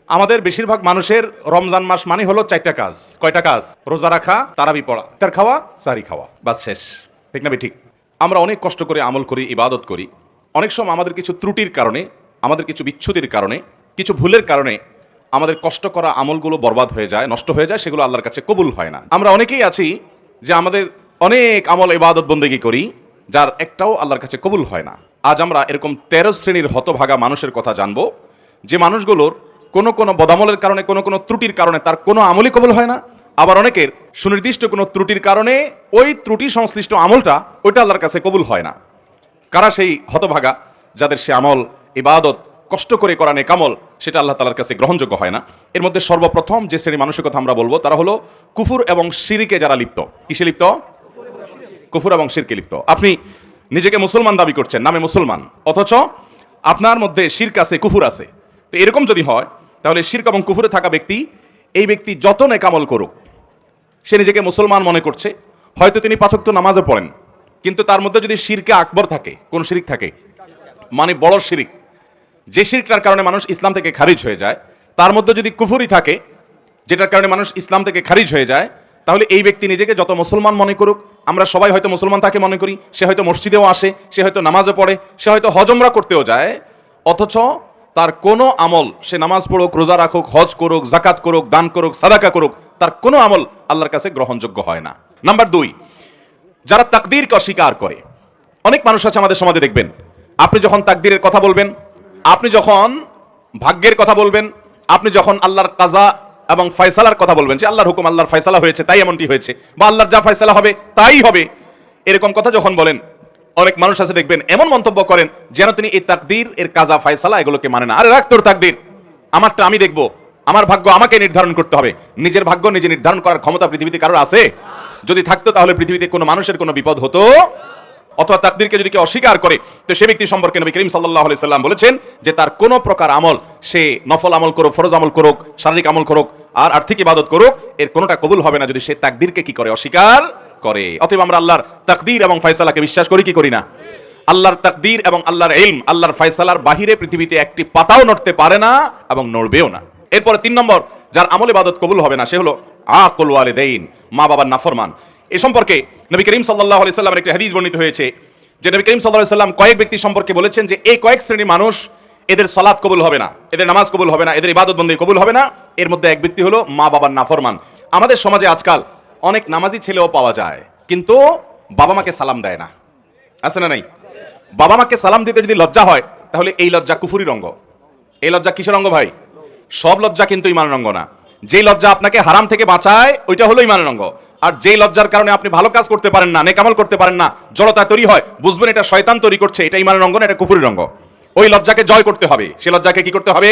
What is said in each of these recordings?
আমাদের বেশিরভাগ মানুষের রমজান মাস মানে হলো 4টা কাজ। কয়টা কাজ? রোজা রাখা, তারাবি পড়া, ইফতার খাওয়া, সাহরি খাওয়া, বাস শেষ। ঠিক না ঠিক? আমরা অনেক কষ্ট করে আমল করি, ইবাদত করি। অনেক সময় আমাদের কিছু ত্রুটির কারণে, আমাদের কিছু বিচ্ছুতির কারণে, কিছু ভুলের কারণে আমাদের কষ্ট করা আমলগুলো বরবাদ হয়ে যায়, নষ্ট হয়ে যায়, সেগুলো আল্লাহর কাছে কবুল হয় না। আমরা অনেকেই আছি যে আমাদের অনেক আমল ইবাদত বন্দেগী করি, যার একটাও আল্লাহর কাছে কবুল হয় না। আজ আমরা এরকম 13 শ্রেণীর হতভাগা মানুষের কথা জানবো, যে মানুষগুলোর কোনো কোনো বদামলের কারণে, কোনো কোনো ত্রুটির কারণে তার কোনো আমলই কবুল হয় না। আবার অনেকের সুনির্দিষ্ট কোনো ত্রুটির কারণে ওই ত্রুটি সংশ্লিষ্ট আমলটা ওইটা আল্লাহর কাছে কবুল হয় না। কারা সেই হতভাগা যাদের সে আমল ইবাদত কষ্ট করে করা নেকামল সেটা আল্লাহ তাআলার কাছে গ্রহণযোগ্য হয় না? এর মধ্যে সর্বপ্রথম যে শ্রেণীর মানুষের কথা আমরা বলবো তারা হলো কুফুর এবং শিরকে যারা লিপ্ত। কিসে লিপ্ত? কুফুর এবং শিরকে লিপ্ত। আপনি নিজেকে মুসলমান দাবি করছেন, নামে মুসলমান, অথচ আপনার মধ্যে শিরক আছে, কুফুর আছে। তো এরকম যদি হয় তাহলে শিরক এবং কুফুরে থাকা ব্যক্তি, এই ব্যক্তি যত নেকামল করুক, সে নিজেকে মুসলমান মনে করছে, হয়তো তিনি 5 ওয়াক্ত নামাজও পড়েন, কিন্তু তার মধ্যে যদি শিরকে আকবর থাকে, কোন শিরিক থাকে, মানে বড় শিরিক, যে শিরকটার কারণে মানুষ ইসলাম থেকে খারিজ হয়ে যায়, তার মধ্যে যদি কুফুরি থাকে, যেটার কারণে মানুষ ইসলাম থেকে খারিজ হয়ে যায়, তাহলে এই ব্যক্তি নিজেকে যত মুসলমান মনে করুক, আমরা সবাই হয়তো মুসলমান তাকে মনে করি, সে হয়তো মসজিদেও আসে, সে হয়তো নামাজও পড়ে, সে হয়তো হজ উমরা করতেও যায়, অথচ তার কোনো আমল, সে নামাজ পড়ুক, রোজা রাখুক, হজ করুক, যাকাত করুক, দান করুক, সাদাকা করুক, তার কোনো আমল আল্লাহর কাছে গ্রহণযোগ্য হয় না। নাম্বার 2, যারা তাকদীরকে অস্বীকার করে। অনেক মানুষ আছে আমাদের সমাজে, দেখবেন আপনি যখন তাকদীরের কথা বলবেন, আপনি যখন ভাগ্যের কথা বলবেন, আপনি যখন আল্লাহর কাজা এবং ফয়সালার কথা বলবেন, যে আল্লাহর হুকুম, আল্লাহর ফয়সালা হয়েছে তাই এমনটি হয়েছে, বা আল্লাহর যা ফয়সালা হবে তাই হবে, এরকম কথা যখন বলেন, অনেক মানুষ আছে দেখবেন এমন মন্তব্য করেন যেন তিনি এই তাকদীর এর কাজা ফয়সালা এগুলোকে মানে না। আরে রাখ তোর তাকদীর, আমারটা আমি দেখব, আমার ভাগ্য আমাকে নির্ধারণ করতে হবে। নিজের ভাগ্য নিজে নির্ধারণ করার ক্ষমতা পৃথিবীতে কারোর আছে? যদি থাকতো তাহলে পৃথিবীতে কোনো মানুষের কোনো বিপদ হতো? অথবা তাকদীরকে যদি কেউ অস্বীকার করে, তো সে ব্যক্তি সম্পর্কে নবী করিম সাল্লাল্লাহু আলাইহি সাল্লাম বলেছেন যে তার কোনো প্রকার আমল, সে নফল আমল করুক, ফরজ আমল করুক, শারীরিক আমল করুক, আর আর্থিক ইবাদত করুক, এর কোনোটা কবুল হবে না যদি সে তাকদীরকে কি করে? অস্বীকার করে। অতএব আমরা আল্লাহর তাকদীর এবং ফয়সালাকে বিশ্বাস করি কি করি না? আল্লাহর তাকদীর এবং আল্লাহর ইলম, আল্লাহর ফয়সালার বাহিরে পৃথিবীতে একটি পাতাও নড়তে পারে না এবং নড়বেও না। এরপরে 3 নম্বর, যার আমল ইবাদত কবুল হবে না, সে হলো আকুল ওয়ালিদাইন, মা বাবার নাফরমান। এ সম্পর্কে নবী করিম সাল্লাল্লাহু আলাইহি সাল্লামের একটি হাদিস বর্ণিত হয়েছে, যে নবী করিম সাল্লাল্লাহু আলাইহি সাল্লাম কয়েক ব্যক্তি সম্পর্কে বলেছেন যে এই কয়েক শ্রেণীর মানুষ, এদের সালাত কবুল হবে না, এদের নামাজ কবুল হবে না, এদের ইবাদত বন্দেগী কবুল হবে না। এর মধ্যে এক ব্যক্তি হলো মা বাবার নাফরমান। আমাদের সমাজে আজকাল অনেক নামাজি ছেলেও পাওয়া যায়, কিন্তু বাবা মাকে সালাম দেয় না। আছে না নাই? বাবা মাকে সালাম দিতে যদি লজ্জা হয়, তাহলে এই লজ্জা কুফুরি রঙ্গ। এই লজ্জা কিসের রঙ্গ ভাই? সব লজ্জা কিন্তু ঈমানের রঙ্গ না। যেই লজ্জা আপনাকে হারাম থেকে বাঁচায়, ওইটা হলো ঈমানের রঙ্গ। আর যেই লজ্জার কারণে আপনি ভালো কাজ করতে পারেন না, নেকামল করতে পারেন না, জড়তা তৈরি হয়, বুঝবেন এটা শয়তান তৈরি করছে, এটা ঈমানের রঙ্গ না, এটা কুফুরি রঙ্গ। ওই লজ্জাকে জয় করতে হবে, সে লজ্জাকে কি করতে হবে?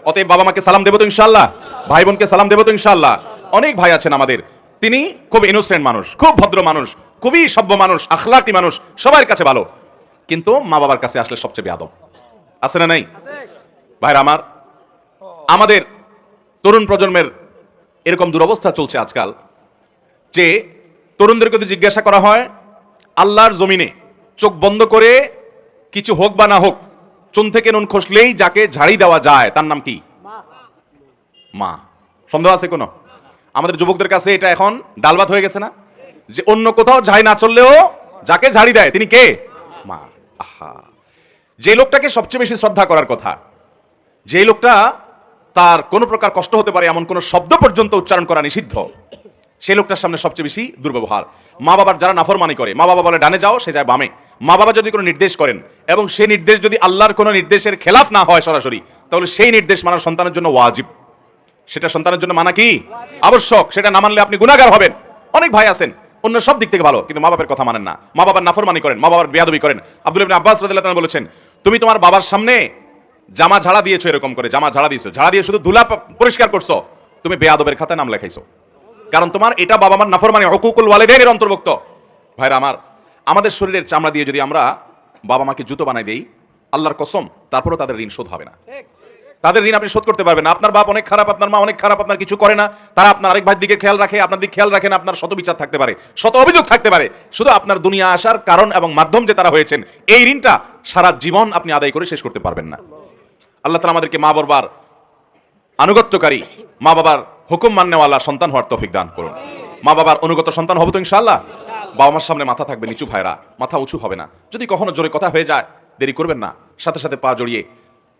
অতএব বাবা মাকে সালাম দেবো তো ইনশাআল্লাহ, ভাই বোনকে সালাম দেবো তো ইনশাআল্লাহ। অনেক ভাই আছেন আমাদের, তিনি খুব ইনোসেন্ট মানুষ, খুব ভদ্র মানুষ, খুবই সভ্য মানুষ, আখলাকি মানুষ, সবার কাছে ভালো, কিন্তু মা বাবার কাছে আসলে সবচেয়ে বেয়াদব। আছে না নাই? ভাইরা আমার, আমাদের তরুণ প্রজন্মের এরকম দুরবস্থা চলছে আজকাল, যে তরুণদেরকে যদি জিজ্ঞাসা করা হয় আল্লাহর জমিনে চোখ বন্ধ করে কিছু হোক বা না হোক, চুন থেকে নুন খসলেই যাকে ঝাড়ি দেওয়া যায় তার নাম কি? মা। সন্দেহ আছে কোনো? আমাদের যুবকদের কাছে এটা এখন ডালভাত হয়ে গেছে না, যে অন্য কোথাও ঝাড়ি না চললেও যাকে ঝাড়ি দেয় তিনি কে? মা। আহা, যে লোকটাকে সবচেয়ে বেশি শ্রদ্ধা করার কথা, যে লোকটা তার কোনো প্রকার কষ্ট হতে পারে এমন কোনো শব্দ পর্যন্ত উচ্চারণ করা নিষিদ্ধ, সেই লোকটার সামনে সবচেয়ে বেশি দুর্ব্যবহার। মা বাবার যারা নাফরমানি করে, মা বাবা বলে ডানে যাও, সে যায় বামে। মা বাবা যদি কোনো নির্দেশ করেন এবং সেই নির্দেশ যদি আল্লাহর কোনো নির্দেশের খেলাফ না হয় সরাসরি, তাহলে সেই নির্দেশ মানা সন্তানের জন্য ওয়াজিব। সেটা সন্তানের জন্য মানা কি? আবশ্যক। সেটা না মানলে আপনি গুনাহগার হবেন। অনেক ভাই আছেন অন্য সব দিক থেকে ভালো, কিন্তু মা বাবার কথা মানেন না, মা বাবার নাফরমানি করেন, মা বাবার বেয়াদবি করেন। আব্দুল্লাহ ইবনে আব্বাস রাদিয়াল্লাহু তাআলা বলেছেন, তুমি তোমার বাবার সামনে জামা ঝাড়া দিয়েছো, এরকম করে জামা ঝাড়া দিয়েছো, ঝাড়া দিয়ে শুধু ধুলা পরিষ্কার করছো, তুমি বেয়াদবের খাতায় নাম লেখাইছো, কারণ তোমার এটা বাবা মার নাফরমানি, হুকুকুল ওয়ালিদাইনের অন্তর্ভুক্ত। ভাইরা আমার, আমাদের শরীরের চামড়া দিয়ে যদি আমরা বাবা মাকে জুতো বানাই দেই, আল্লাহর কসম তারপরেও তাদের ঋণ শোধ হবে না। তাদের ঋণ আপনি শোধ করতে পারবেন না। আপনার বাপ অনেক খারাপ, আপনার মা অনেক খারাপ, আপনার কিছু করে না, তারা আপনার আরেক ভাইয়ের দিকে খেয়াল রাখে, আপনার দিকে খেয়াল রাখেন, আপনার শত বিচার থাকতে পারে, শত অভিযোগ থাকতে পারে, শুধু আপনার দুনিয়া আসার কারণ এবং মাধ্যম যে তারা হয়েছেন, এই ঋণটা সারা জীবন আপনি আদায় করে শেষ করতে পারবেন না। আল্লাহ তাআলা আমাদেরকে মা বাবার আনুগত্যকারী, মা বাবার হুকুম মান্যওয়ালা সন্তান হওয়ার তৌফিক দান করুন। মা বাবার অনুগত সন্তান হবো তো ইনশাআল্লাহ। বাবা মার সামনে মাথা থাকবে নিচু ভাইরা, মাথা উঁচু হবে না। যদি কখনো জোরে কথা হয়ে যায় দেরি করবেন না, সাথে সাথে পা জড়িয়ে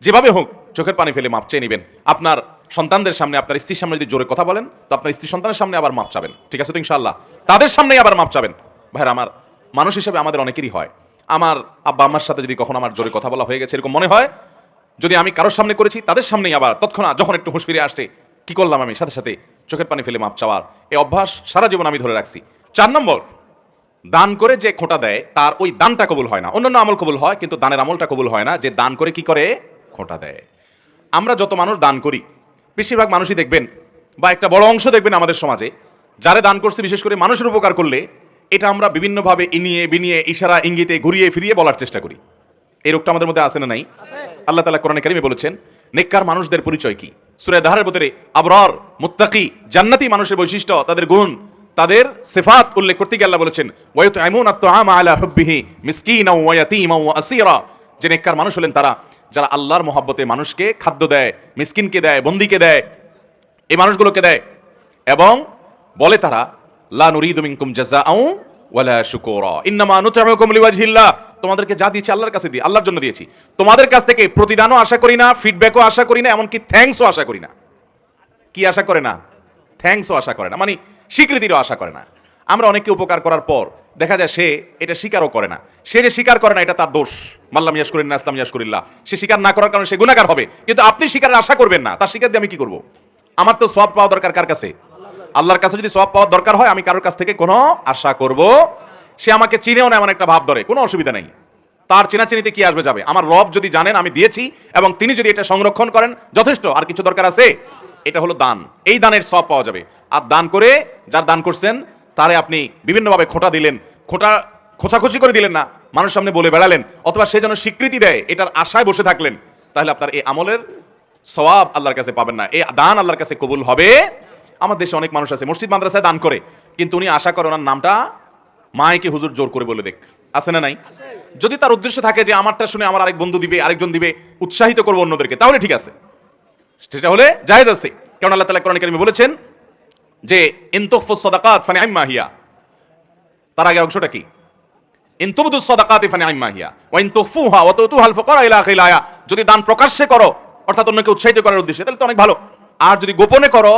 যেভাবে হোক চোখের পানি ফেলে মাপ চেয়ে নেবেন। আপনার সন্তানদের সামনে, আপনার স্ত্রীর সামনে যদি জোরে কথা বলেন তো আপনার স্ত্রী সন্তানের সামনে আবার মাপ চাবেন, ঠিক আছে তো ইনশাআল্লাহ? তাদের সামনেই আবার মাপ চাবেন। ভাইরা আমার, মানুষ হিসেবে আমাদের অনেকেরই হয়, আমার আব্বা আম্মার সাথে যদি কখনো আমার জোরে কথা বলা হয়ে গেছে এরকম মনে হয়, যদি আমি কারোর সামনে করেছি তাদের সামনেই আবার তৎক্ষণাৎ যখন একটু হুঁশ ফিরে আসছে কি করলাম আমি, সাথে সাথে চোখের পানি ফেলে মাপ চাওয়ার এই অভ্যাস সারা জীবন আমি ধরে রাখছি। 4 নম্বর, দান করে যে খোঁটা দেয় তার ওই দানটা কবুল হয় না। অন্যান্য আমল কবুল হয় কিন্তু দানের আমলটা কবুল হয় না। যে দান করে কি করে, খোঁটা দেয়। আমরা যত মানুষ দান করি বেশিরভাগ মানুষই দেখবেন, বা একটা বড় অংশ দেখবেন আমাদের সমাজে, যারা দান করছে বিশেষ করে মানুষের উপকার করলে এটা আমরা বিভিন্নভাবে ইনিয়ে বিনিয়ে ইশারা ইঙ্গিতে ঘুরিয়ে ফিরিয়ে বলার চেষ্টা করি। এই রোগটা আমাদের মধ্যে আছে না নাই? আল্লাহ তাআলা কোরআনে কারিমে বলেছেন নেককার মানুষদের পরিচয় কি। সূরা দাহরের ভিতরে আবরার, মুত্তাকি, জান্নাতি মানুষের বৈশিষ্ট্য, তাদের গুণ, তাদের সিফাত উল্লেখ করতে গিয়ে আল্লাহ বলেছেন ওয়ায়ুতঈমুনা আত-তাআমা আলা হুব্বিহি মিসকিনাও ওয়া ইয়াতীমান ওয়া আসীরা। যে নেককার মানুষ হলেন তারা যারা আল্লাহর মহব্বতে মানুষকে খাদ্য দেয়, মিসকিনকে দেয়, বন্দীকে দেয়, এই মানুষগুলোকে দেয়, এবং বলে তারা লা নুরিদু মিনকুম জাযাআও ওয়ালা শুকুরা ইন্নামা নুতঈমুকুম লিওয়াজহিল্লাহ। তোমাদেরকে যা দিয়েছি আল্লাহর কাছে দিই, আল্লাহর জন্য দিয়েছি। তোমাদের কাছ থেকে প্রতিদানও আশা করি না, ফিডব্যাকও আশা করি না, এমনকি থ্যাঙ্কসও আশা করি না। কি আশা করে না? থ্যাঙ্কসও আশা করে না, মানে স্বীকৃতিরও আশা করে না। আমরা অনেককে উপকার করার পর দেখা যায় সে এটা স্বীকারও করে না। সে যে স্বীকার করে না এটা তার দোষ। মাল্লাম ইয়াশকুরিন না ইসলাম ইয়াশকুরিল্লাহ। সে স্বীকার না করার কারণে সে গুনাহগার হবে। কিন্তু আপনি স্বীকারের আশা করবেন না, তার স্বীকার দিয়ে আমি কি করব? আমার তো সওয়াব পাওয়া দরকার কার কাছে? আল্লাহর কাছে। যদি সওয়াব পাওয়ার দরকার হয় আমি কারোর কাছ থেকে কোনো আশা করব? সে আমাকে চিনেও না এমন একটা ভাব ধরে, কোনো অসুবিধা নেই। তার চেনাচিনিতে কি আসবে যাবে? আমার রব যদি জানেন আমি দিয়েছি এবং তিনি যদি এটা সংরক্ষণ করেন যথেষ্ট, আর কিছু দরকার আছে? এটা হলো দান। এই দানের সওয়াব পাওয়া যাবে। আর দান করে যার দান করছেন তারে আপনি বিভিন্নভাবে খোঁটা দিলেন, খোঁচাখুচি করে দিলেন না, মানুষ সামনে বলে বেড়ালেন, অথবা সে যেন স্বীকৃতি দেয় এটার আশায় বসে থাকলেন, তাহলে আপনার এই আমলের সওয়াব আল্লাহর কাছে পাবেন না। এই দান আল্লাহর কাছে কবুল হবে। আমার দেশে অনেক মানুষ আছে মসজিদ মাদ্রাসায় দান করে, কিন্তু উনি আশা করে ওনার নামটা মাইকে হুজুর জোর করে বলে দেখ, আছে না নাই? যদি তার উদ্দেশ্য থাকে যে আমারটা শুনে আমার আরেক বন্ধু দিবে, আরেকজন দিবে, উৎসাহিত করবো অন্যদেরকে, তাহলে ঠিক আছে, সেটা হলে জায়েজ আছে। কারণ আল্লাহ তাআলা কোরআনে কারিমে বলেছেন যে ইন তুখফুস সাদাকাত ফানি'মা হিয়া। তার আগে অংশটা কি? ইন তুবদুস সাদাকাতি ফানি'মা হিয়া ওয়া ইন তুখফুহা ওয়া তুতুহাল ফুকারা ইলা আখিল আয়া। যদি দান প্রকাশ্যে করো অর্থাৎ অন্যকে উৎসাহিত করার উদ্দেশ্যে তাহলে তো অনেক ভালো। আর যদি গোপনে করো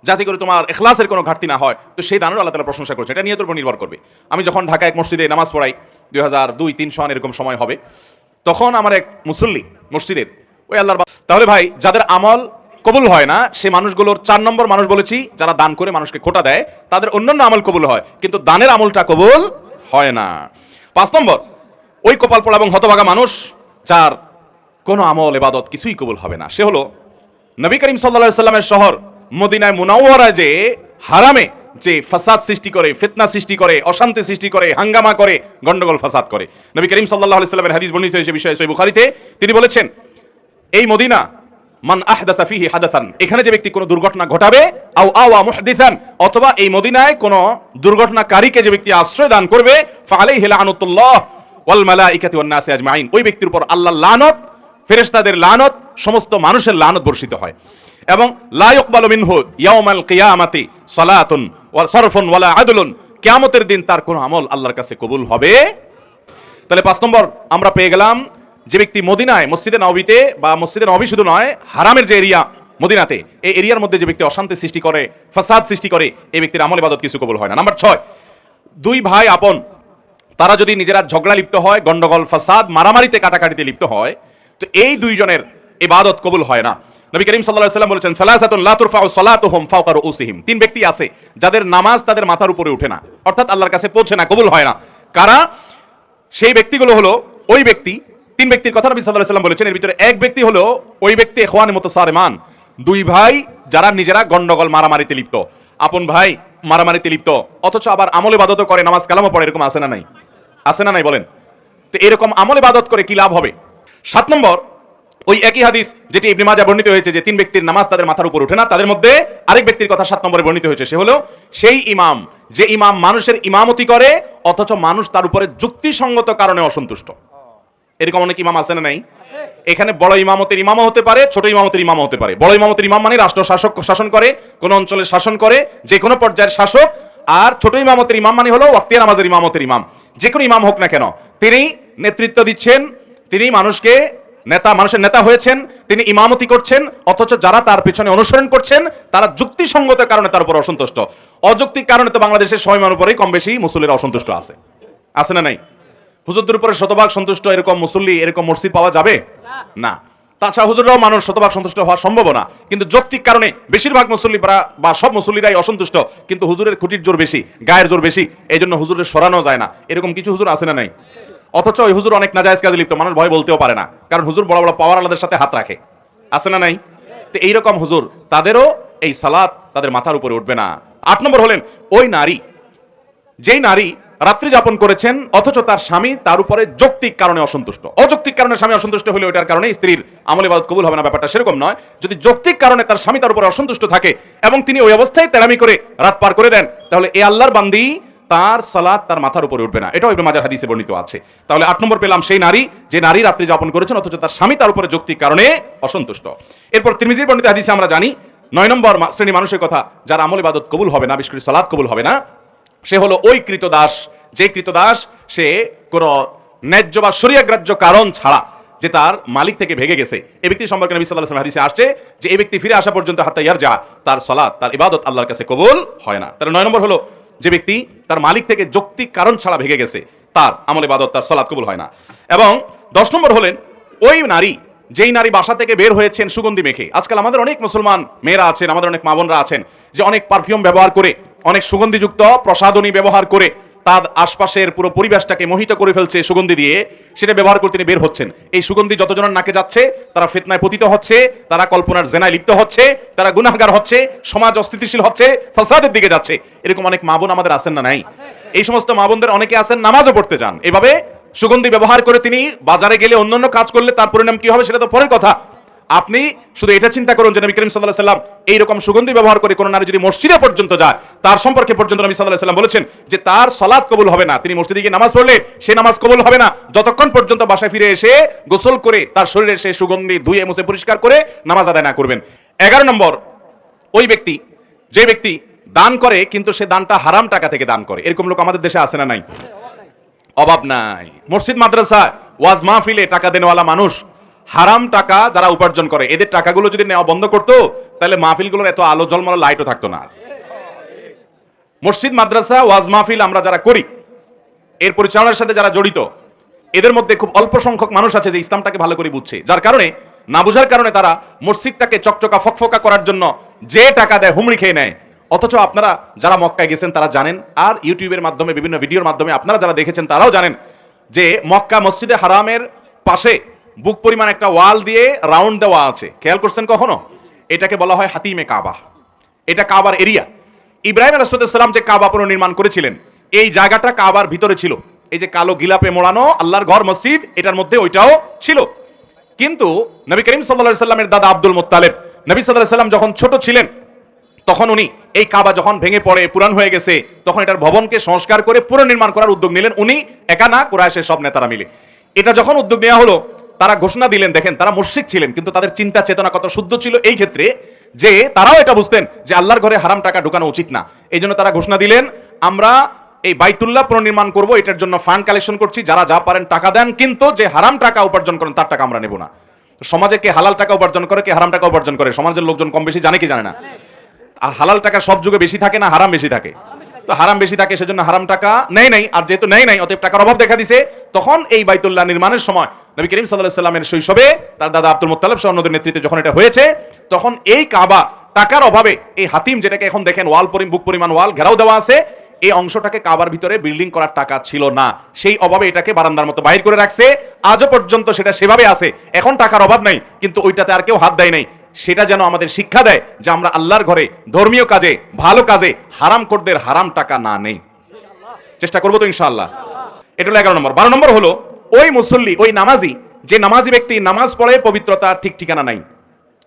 যাতে করে তোমার ইখলাসের কোনো ঘাটতি না হয়, তো সেই দানেরও আল্লাহ তাআলা প্রশংসা করেছে। এটা নিয়তের উপর নির্ভর করবে। আমি যখন ঢাকা এক মসজিদে নামাজ পড়াই 2002-3 সন এরকম সময় হবে, তখন আমার এক মুসল্লি মসজিদের ওই আল্লাহর, তাহলে ভাই যাদের আমল কবুল হয় না সে মানুষগুলোর 4 নম্বর মানুষ বলেছি যারা দান করে মানুষকে খোঁটা দেয়, তাদের অন্যান্য আমল কবুল হয় কিন্তু দানের আমলটা কবুল হয় না। 5 নম্বর, ওই কপাল পোড়া এবং হতভাগা মানুষ যার কোনো আমল ইবাদত কিছুই কবুল হবে না, সে হলো নবী করিম সাল্লাল্লাহু আলাইহি সাল্লামের শহর মদিনায় মুনাওয়ারা যে হারামে যে ফাসাদ সৃষ্টি করে, ফিতনা সৃষ্টি করে, অশান্তি সৃষ্টি করে, হাঙ্গামা করে, গন্ডগোল ফাসাদ করে। নবী করিম সাল্লাল্লাহু আলাইহি সাল্লামের হাদিস বর্ণিত হয়েছে বিষয়ে সহিহ বুখারীতে, তিনি বলেছেন এই মদিনা মান আহদাসা ফিহি হাদাসান, এখানে যে ব্যক্তি কোনো দুর্ঘটনা ঘটাবে, আও আওয়া মুহদিসান, অথবা এই মদিনায় কোনো দুর্ঘটনাকারীকে যে ব্যক্তি আশ্রয় দান করবে, ফাআলাইহি লানাতুল্লাহ ওয়াল মালাইকাতি ওয়ান নাসি আজমাইন, ওই ব্যক্তির উপর আল্লাহর লানত, ফেরেশতাদের লানত, সমস্ত মানুষের লানত বর্ষিত হয়। এবং লা ইকবালু মিনহু ইয়াউমাল কিয়ামাতি সালাতুন ওয়া সারফুন ওয়ালা আদলুন, কিয়ামতের দিন তার কোনো আমল আল্লাহর কাছে কবুল হবে। তাহলে 5 নম্বর আমরা পেয়ে গেলাম, যে ব্যক্তি মদিনায় মসজিদে নববীতে বা মসজিদে নববী শুধু নয় হারামের যে এরিয়া মদিনাতে, এই এরিয়ার মধ্যে যে ব্যক্তি অশান্তি সৃষ্টি করে, ফাসাদ সৃষ্টি করে, এই ব্যক্তির আমল ইবাদত কিছু কবুল হয় না। নাম্বার 6, 2 ভাই আপন তারা যদি নিজেরা ঝগড়া লিপ্ত হয়, গন্ডগোল ফাসাদ মারামারিতে কাটাকাটিতে লিপ্ত হয়, তো এই 2 জনের ইবাদত কবুল হয় না। নবী করিম সাল্লাল্লাহু আলাইহি সাল্লাম বলেছেন সালাসাতুন লা তুরফাউ সালাতুহুম ফাওকা রুউসিহিম, 3 ব্যক্তি আছে যাদের নামাজ তাদের মাথার উপরে ওঠে না, অর্থাৎ আল্লাহর কাছে পৌঁছে না, কবুল হয় না। কারা সেই ব্যক্তিগুলো? হলো ওই ব্যক্তি, 3 ব্যক্তির কথা নবী সাল্লাল্লাহু আলাইহি সাল্লাম বলেছেন, এর ভিতরে এক ব্যক্তি হলো ওই ব্যক্তি ইখওয়ানে মুতাসারিমান, 2 ভাই যারা নিজেরা গন্ডগোল মারামারিতে লিপ্ত, আপন ভাই মারামারিতে লিপ্ত, অথচ আবার আমল ইবাদতও করে, নামাজ কালামও পড়ে, এরকম আছে না নাই? আছে না নাই বলেন? তো এরকম আমল ইবাদত করে কি লাভ হবে? 7 নম্বর, ওই একই হাদিস যেটি ইবনে মাজাহ বর্ণিত হয়েছে যে 3 ব্যক্তির নামাজ তাদের মাথার উপর ওঠে না, তাদের মধ্যে আরেক ব্যক্তির কথা 7 নম্বরে বর্ণিত হয়েছে, সে হলো সেই ইমাম যে ইমাম মানুষের ইমামতি করে অথচ মানুষ তার উপরে যুক্তিসঙ্গত কারণে অসন্তুষ্ট। এরকম অনেক ইমাম আছে না নাই? এখানে বড় ইমামতের ইমামও হতে পারে, ছোট ইমামতের ইমামও হতে পারে। বড় ইমামতের ইমাম মানে রাষ্ট্র শাসক শাসন করে, কোন অঞ্চলের শাসন করে, যে কোনো পর্যায়ের শাসক। আর ছোট ইমামতের ইমাম মানে হলো ওয়াক্তিয়া নামাজের ইমামতের ইমাম। যে কোনো ইমাম হোক না কেন, তিনি নেতৃত্ব দিচ্ছেন, তিনি মানুষের নেতা হয়েছেন, তিনি ইমামতি করছেন, অথচ যারা তার পিছনে অনুসরণ করছেন তারা যুক্তিসঙ্গত কারণে তার উপর অসন্তুষ্ট। অযৌক্তিক কারণে তো বাংলাদেশের সবাই মানুষ উপরেই কম বেশি মুসল্লিরা অসন্তুষ্ট আছে না নাই? হুজুরদের উপরে শতভাগ সন্তুষ্ট এরকম মুসল্লি, এরকম মসজিদ পাওয়া যাবে না। তাছাড়া হুজুররাও মানুষ শতভাগ সন্তুষ্ট হওয়া সম্ভব না। কিন্তু যৌক্তিক কারণে বেশিরভাগ মুসল্লি বা সব মুসল্লিরাই অসন্তুষ্ট, কিন্তু হুজুরের খুঁটির জোর বেশি, গায়ের জোর বেশি, এই জন্য হুজুরের সরানো যায় না। এরকম কিছু হুজুর আছে না নাই? অথচ ওই হুজুর অনেক নাজায়েজ কাজে লিপ্ত, মানুষ ভয় বলতেও পারে না, কারণ হুজুর বড় বড় পাওয়ার আলাদের সাথে হাত রাখে। আছে না নাই? তো এইরকম হুজুর, তাদেরও এই সালাত তাদের মাথার উপরে উঠবে না। 8 নম্বর হলেন ওই নারী, যেই নারী রাত্রি যাপন করেছেন অথচ তার স্বামী তার উপরে যৌক্তিক কারণে অসন্তুষ্ট। অযৌক্তিক কারণে স্বামী অসন্তুষ্ট হলে ওইটার কারণে স্ত্রীর আমল ইবাদত কবুল হবে না, ব্যাপারটা সেরকম নয়। যদি যৌক্তিক কারণে তার স্বামী তার উপরে অসন্তুষ্ট থাকে এবং তিনি ওই অবস্থায় তেরামি করে রাত পার করে দেন, তাহলে এই আল্লাহর বান্দি তার সালাত তার মাথার উপরে উঠবে না। এটাও ইবনে মাজাহ হাদিসে বর্ণিত আছে। তাহলে 8 নম্বর পেলাম সেই নারী, যে নারী রাত্রি যাপন করেছেন অথচ তার স্বামী তার উপরে যৌক্তিক কারণে অসন্তুষ্ট। এরপর তিরমিজির বর্ণিত হাদিসে আমরা জানি 9 নম্বর শ্রেণী মানুষের কথা, যার আমল ইবাদত কবুল হবে না, বিশেষ করে সালাত কবুল হবে না, সে হলো ওই কৃতদাস, যে কৃতদাস সে কোনো ন্যায্য বা শরীয়গ্রাহ্য কারণ ছাড়া যে তার মালিক থেকে ভেগে গেছে। এই ব্যক্তি সম্পর্কে নবী সাল্লাল্লাহু আলাইহি ওয়াসাল্লাম হাদিসে আসছে যে এই ব্যক্তি ফিরে আসা পর্যন্ত হাত্তা ইয়ারজা, তার সালাত, তার ইবাদত আল্লাহর কাছে কবুল হয় না। তাহলে 9 নম্বর হলো যে ব্যক্তি তার মালিক থেকে যৌক্তিক কারণ ছাড়া ভেগে গেছে, তার আমল ইবাদত, তার সালাত কবুল হয় না। এবং 10 নম্বর হলেন ওই নারী, যেই নারী বাসা থেকে বের হয়েছেন সুগন্ধি মেখে। আজকাল আমাদের অনেক মুসলমান মেয়েরা আছেন, আমাদের অনেক মা বোনরা আছেন, যে অনেক পারফিউম ব্যবহার করে, অনেক সুগন্ধিযুক্ত প্রসাধনী ব্যবহার করে তার আশপাশের পুরো পরিবেশটাকে মোহিত করে ফেলছে সুগন্ধি দিয়ে, সেটা ব্যবহার করে তিনি বের হচ্ছেন। এই সুগন্ধি যতজনের নাকে যাচ্ছে তারা ফিতনায় পতিত হচ্ছে, তারা কল্পনার জেনায় লিপ্ত হচ্ছে, তারা গুনাহগার হচ্ছে, সমাজ অস্থিতিশীল হচ্ছে, ফাসাদের দিকে যাচ্ছে। এরকম অনেক মা বোন আমাদের আছেন না নাই? এই সমস্ত মা বোনদের অনেকে আছেন নামাজও পড়তে যান, এভাবে সুগন্ধি ব্যবহার করে তিনি বাজারে গেলে অন্যান্য কাজ করলে তার পরিণাম কি হবে সেটা তো পরের কথা। আপনি শুধু এটা চিন্তা করুন যে নবী করিম সাল্লাল্লাহু আলাইহি ওয়াসাল্লাম এইরকম সুগন্ধি ব্যবহার করে কোন নারী যদি মসজিদে পর্যন্ত যায়, তার সম্পর্কে পর্যন্ত নবী সাল্লাল্লাহু আলাইহি ওয়াসাল্লাম বলেছেন যে তার সালাত কবুল হবে না, তিনি মসজিদে গিয়ে নামাজ পড়লে সে নামাজ কবুল হবে না যতক্ষণ পর্যন্ত বাসায় ফিরে এসে গোসল করে তার শরীরে সে সুগন্ধি ধুয়ে মুছে পরিষ্কার করে নামাজ আদায় না করবেন। 11 নম্বর ওই ব্যক্তি, যে ব্যক্তি দান করে কিন্তু সে দানটা হারাম টাকা থেকে দান করে। এরকম লোক আমাদের দেশে আছে না নাই? অভাব নাই। মসজিদ মাদ্রাসা ওয়াজ মাহফিলে টাকা দেনেওয়ালা মানুষ হারাম টাকা যারা উপার্জন করে, এদের টাকাগুলো যদি নেওয়া বন্ধ করতো তাহলে মাহফিলগুলোর এত আলো ঝলমলে লাইটও থাকতো না। মসজিদ মাদ্রাসা ওয়াজ মাহফিল আমরা যারা করি, এর পরিচালনার সাথে যারা জড়িত, এদের মধ্যে খুব অল্প সংখ্যক মানুষ আছে যে ইসলামটাকে ভালো করে বুঝছে, যার কারণে না বুঝার কারণে তারা মসজিদটাকে চকচকা ফকফকা করার জন্য যে টাকা দেয় হুমড়ি খেয়ে নেয়। অথচ আপনারা যারা মক্কায় গেছেন তারা জানেন, আর ইউটিউবের মাধ্যমে বিভিন্ন ভিডিওর মাধ্যমে আপনারা যারা দেখেছেন তারাও জানেন যে মক্কা মসজিদে হারামের পাশে বুক পরিমাণ একটা ওয়াল দিয়ে রাউন্ড দেওয়া আছে। খেয়াল করছেন কখনো? এটাকে বলা হয় হাতিমে কাবা। এটা কাবার এরিয়া। ইব্রাহিম আলাইহিস সালাম যে কাবা পুনর্নির্মাণ করেছিলেন, এই জায়গাটা কাবার ভিতরে ছিল। এই যে কালো গিলাপে মোড়ানো আল্লাহর ঘর মসজিদ, এটার মধ্যে ওইটাও ছিল। কিন্তু নবী করিম সাল্লাল্লাহু আলাইহি সাল্লামের দাদা আব্দুল মুত্তালিব, নবী সাল্লাল্লাহু আলাইহি সাল্লাম যখন ছোট ছিলেন তখন উনি এই কাবা যখন ভেঙে পড়ে পুরান হয়ে গেছে, তখন এটার ভবনকে সংস্কার করে পুনর্নির্মাণ করার উদ্যোগ নিলেন। উনি একা না, কুরাইশের সব নেতারা মিলে। এটা যখন উদ্যোগ নেওয়া হলো, তারা ঘোষণা দিলেন, দেখেন তারা মুশরিক ছিলেন কিন্তু তাদের চিন্তা চেতনা কত শুদ্ধ ছিল এই ক্ষেত্রে, যে তারাও এটা বুঝতেন যে আল্লাহর ঘরে হারাম টাকা ঢোকানো উচিত না। এই জন্য তারা ঘোষণা দিলেন, আমরা এই বাইতুল্লাহ পুনর্নির্মাণ করব, এটার জন্য ফান্ড কালেকশন করছি, যারা যা পারেন টাকা দেন, কিন্তু যে হারাম টাকা উপার্জন করেন তার টাকা আমরা নেব না। সমাজে কে হালাল টাকা উপার্জন করে, কে হারাম টাকা উপার্জন করে, সমাজের লোকজন কম বেশি জানে কি জানে না? আর হালাল টাকা সব যুগে বেশি থাকে না, হারাম বেশি থাকে? তো হারাম বেশি থাকে, সেজন্য হারাম টাকা নেই নাই। আর যেহেতু নেই নাই, অতএব টাকার অভাব দেখা দিছে। তখন এই বাইতুল্লাহ নির্মাণের সময় নবী করিম সাল্লাল্লাহু আলাইহি সাল্লামের শৈশবে তার দাদা আব্দুল মুত্তালিব সহ অন্যদের নেতৃত্বে যখন এটা হয়েছে, তখন এই কাবা টাকার অভাবে এই হাতিম, যেটাকে এখন দেখেন ওয়াল বুক পরিমাণ ওয়াল ঘেরাও দেওয়া আছে, এই অংশটাকে কাবার ভিতরে বিল্ডিং করার টাকা ছিল না। সেই অভাবে এটাকে বারান্দার মতো বাইর করে রাখছে। আজও পর্যন্ত সেটা সেভাবে আছে। এখন টাকার অভাব নাই, কিন্তু ওইটাতে আর কেউ হাত দেয় নাই। সেটা যেন আমাদের শিক্ষা দেয় যে আমরা আল্লাহর ঘরে ধর্মীয় কাজে, ভালো কাজে হারামখোরদের হারাম টাকা না নেই। চেষ্টা করবো তো ইনশাআল্লাহ। এটা হলো 11 নম্বর। 12 নম্বর হলো ওই মুসল্লি, ওই নামাজি, যে নামাজি ব্যক্তি নামাজ পড়ে পবিত্রতা ঠিক ঠিকানা নাই,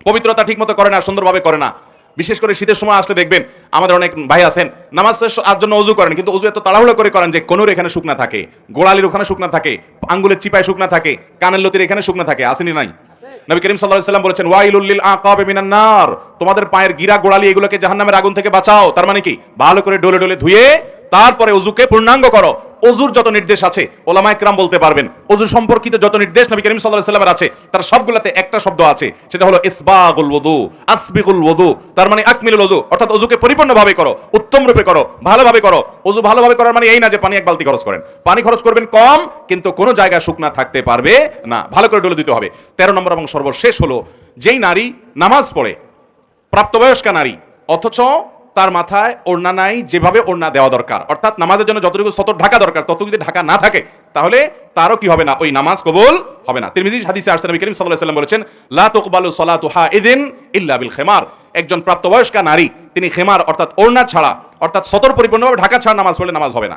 পবিত্রতা ঠিক মতো করে না, সুন্দরভাবে করে না, বিশেষ করে শীতের সময় আসলে দেখবেন আমাদের অনেক ভাই আছেন নামাজ শেষের জন্য অজু করেন, কিন্তু অজু এত তাড়াহুড়ো করে করেন যে কোনোর এখানে শুকনা থাকে, গোড়ালির ওখানে শুকনা থাকে, আঙ্গুলের চিপায় শুকনা থাকে, কানের লতির এখানে শুকনা থাকে, আসেনি নাই? নবী করিম সাল্লাল্লাহু আলাইহি ওয়াসাল্লাম বলেছেন ওয়াইলুল লিল আকাবি মিনান নার, তোমাদের পায়ের গিরা গোড়ালি এগুলোকে জাহান্নামের আগুন থেকে বাঁচাও। তার মানে কি? ভালো করে ডলে ডলে ধুয়ে তারপরে ওযুকে পূর্ণাঙ্গ করো। ওযুর যত নির্দেশ আছে ওলামায়ে কেরাম বলতে পারবেন, ওযু সম্পর্কিত যত নির্দেশ নবী করিম সাল্লাল্লাহু আলাইহি ওয়াসাল্লামের আছে তার সবগুলাতে একটা শব্দ আছে, সেটা হলো ইসবাগুল ওযু, আসবিগুল ওযু। তার মানে আকমিলুল ওযু, অর্থাৎ ওযুকে পরিপূর্ণভাবে করো, উত্তম রূপে করো, ভালোভাবে করো। ওযু ভালোভাবে করার মানে এই না যে পানি এক বালতি খরচ করেন, পানি খরচ করবেন কম, কিন্তু কোনো জায়গায় শুকনা থাকতে পারবে না, ভালো করে ডলে দিতে হবে। 13 নম্বর এবং সর্বশেষ হলো, যেই নারী নামাজ পড়ে, প্রাপ্তবয়স্কা নারী, অথচ তার মাথায় ওড়না নাই যেভাবে ওড়না দেওয়া দরকার, অর্থাৎ নামাজের জন্য যতটুকু সতর ঢাকা দরকার তত যদি ঢাকা না থাকে, তাহলে তারও কি হবে না? ওই নামাজ কবুল হবে না। তিরমিজি হাদিসে আসছে, নবী করিম সাল্লাল্লাহু আলাইহি ওয়াসাল্লাম বলেছেন লা তুকবালু সালাতু হাইদিন ইল্লা বিল খিমার, একজন প্রাপ্তবয়স্কা নারী তিনি খেমার অর্থাৎ ওড়না ছাড়া, অর্থাৎ সতর পরিপূর্ণভাবে ঢাকা ছাড়া নামাজ পড়লে নামাজ হবে না।